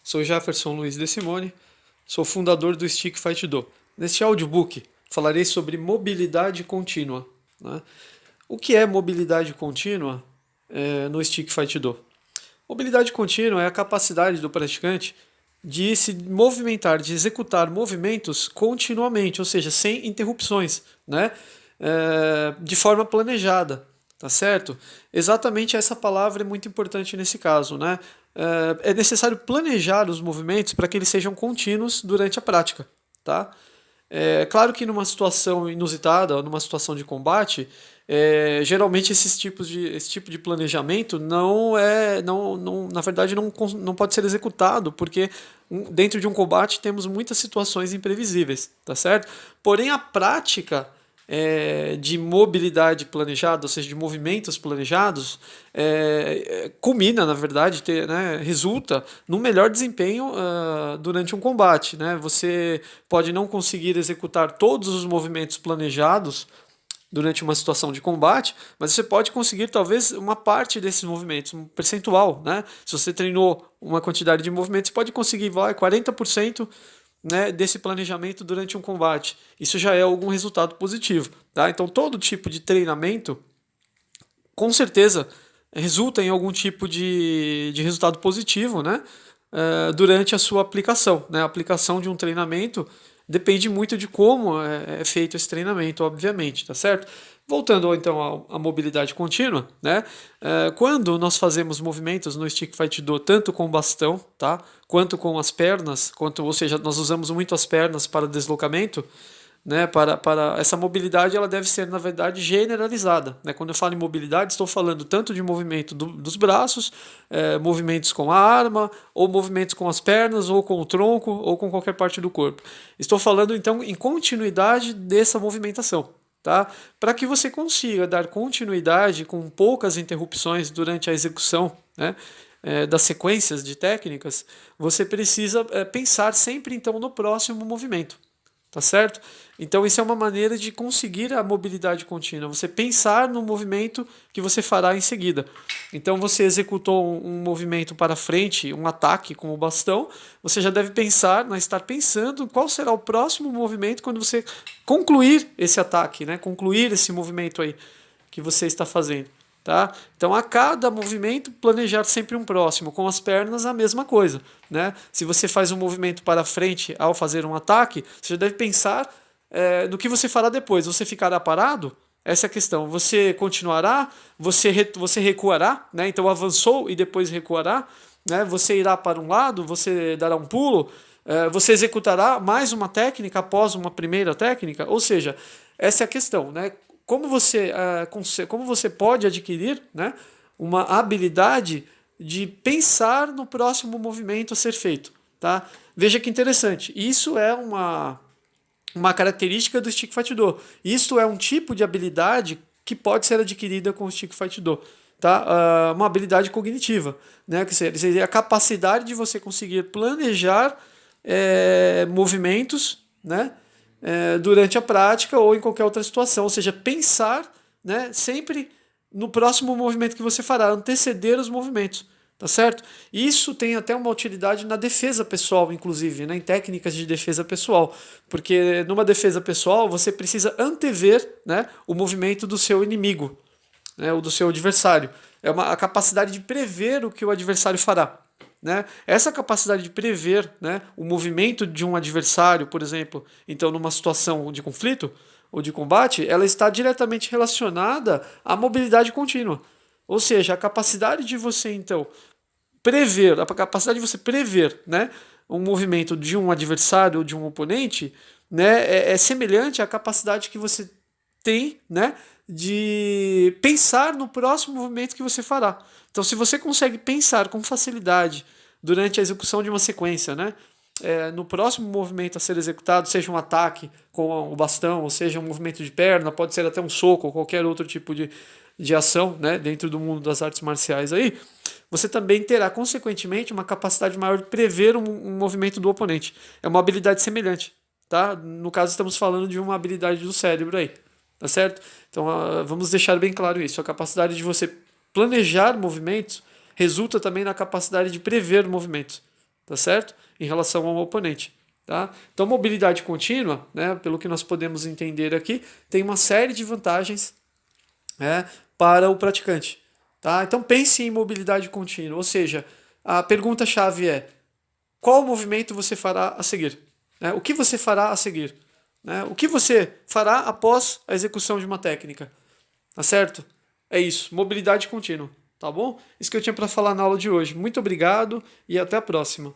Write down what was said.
Sou Jefferson Luiz De Simone, sou fundador do Stick Fight Do. Neste audiobook falarei sobre mobilidade contínua, né? O que é mobilidade contínua no Stick Fight Do? Mobilidade contínua é a capacidade do praticante de se movimentar, de executar movimentos continuamente, ou seja, sem interrupções, né? De forma planejada, tá certo? Exatamente essa palavra é muito importante nesse caso, né? É necessário planejar os movimentos para que eles sejam contínuos durante a prática, tá? É claro que numa situação inusitada, numa situação de combate, geralmente esse tipo de planejamento na verdade não pode ser executado, porque dentro de um combate temos muitas situações imprevisíveis, tá certo? Porém, a prática de mobilidade planejada, ou seja, de movimentos planejados, culmina, na verdade, resulta no melhor desempenho durante um combate, né? Você pode não conseguir executar todos os movimentos planejados durante uma situação de combate, mas você pode conseguir talvez uma parte desses movimentos, um percentual, né? Se você treinou uma quantidade de movimentos, você pode conseguir 40%, né, desse planejamento durante um combate. Isso já é algum resultado positivo, tá? Então todo tipo de treinamento, com certeza, resulta em algum tipo de resultado positivo, né? Durante a sua aplicação, né? A aplicação de um treinamento depende muito de como é feito esse treinamento, obviamente, tá certo? Voltando então à mobilidade contínua, né? Quando nós fazemos movimentos no Stick Fight Do, tanto com o bastão, tá? Quanto com as pernas, ou seja, nós usamos muito as pernas para deslocamento, né? Para essa mobilidade, ela deve ser, na verdade, generalizada, né? Quando eu falo em mobilidade, estou falando tanto de movimento dos braços, movimentos com a arma, ou movimentos com as pernas, ou com o tronco, ou com qualquer parte do corpo. Estou falando então em continuidade dessa movimentação. Tá? Para que você consiga dar continuidade com poucas interrupções durante a execução, né, das sequências de técnicas, você precisa pensar sempre então no próximo movimento. Tá certo? Então isso é uma maneira de conseguir a mobilidade contínua, você pensar no movimento que você fará em seguida. Então você executou um movimento para frente, um ataque com o bastão, você já deve estar pensando qual será o próximo movimento quando você concluir esse ataque, né? Concluir esse movimento aí que você está fazendo. Tá? Então, a cada movimento, planejar sempre um próximo. Com as pernas, a mesma coisa. Né? Se você faz um movimento para frente ao fazer um ataque, você já deve pensar no que você fará depois. Você ficará parado? Essa é a questão. Você continuará? Você recuará? Né? Então, avançou e depois recuará? Né? Você irá para um lado? Você dará um pulo? Você executará mais uma técnica após uma primeira técnica? Ou seja, essa é a questão, né? Como você pode adquirir, né, uma habilidade de pensar no próximo movimento a ser feito. Tá? Veja que interessante. Isso é uma característica do Stick Fight Do. Isso é um tipo de habilidade que pode ser adquirida com o Stick Fight Do. Tá? Uma habilidade cognitiva, né? Que seria a capacidade de você conseguir planejar movimentos, né? Durante a prática ou em qualquer outra situação, ou seja, pensar, né, sempre no próximo movimento que você fará, anteceder os movimentos, tá certo? Isso tem até uma utilidade na defesa pessoal, inclusive, né, em técnicas de defesa pessoal, porque numa defesa pessoal você precisa antever, né, o movimento do seu inimigo, né, ou do seu adversário. A capacidade de prever o que o adversário fará. Né? Essa capacidade de prever, né, o movimento de um adversário, por exemplo, então numa situação de conflito ou de combate, ela está diretamente relacionada à mobilidade contínua. Ou seja, a capacidade de você então prever, a capacidade de você prever, né, um movimento de um adversário ou de um oponente, né, é semelhante à capacidade que você tem, né, de pensar no próximo movimento que você fará. Então, se você consegue pensar com facilidade durante a execução de uma sequência, né, no próximo movimento a ser executado, seja um ataque com o bastão, ou seja um movimento de perna, pode ser até um soco ou qualquer outro tipo de ação, né, dentro do mundo das artes marciais aí, você também terá, consequentemente, uma capacidade maior de prever um movimento do oponente. É uma habilidade semelhante. Tá? No caso, estamos falando de uma habilidade do cérebro aí. Tá certo? Então, vamos deixar bem claro isso. A capacidade de você planejar movimentos resulta também na capacidade de prever movimentos. tá certo? Em relação ao oponente. Tá? Então, mobilidade contínua, né, pelo que nós podemos entender aqui, tem uma série de vantagens, né, para o praticante. Tá? Então, pense em mobilidade contínua, ou seja, a pergunta-chave é: qual movimento você fará a seguir? Né? O que você fará a seguir? Né? O que você fará após a execução de uma técnica? Tá certo? É isso, mobilidade contínua. Tá bom? Isso que eu tinha para falar na aula de hoje. Muito obrigado e até a próxima.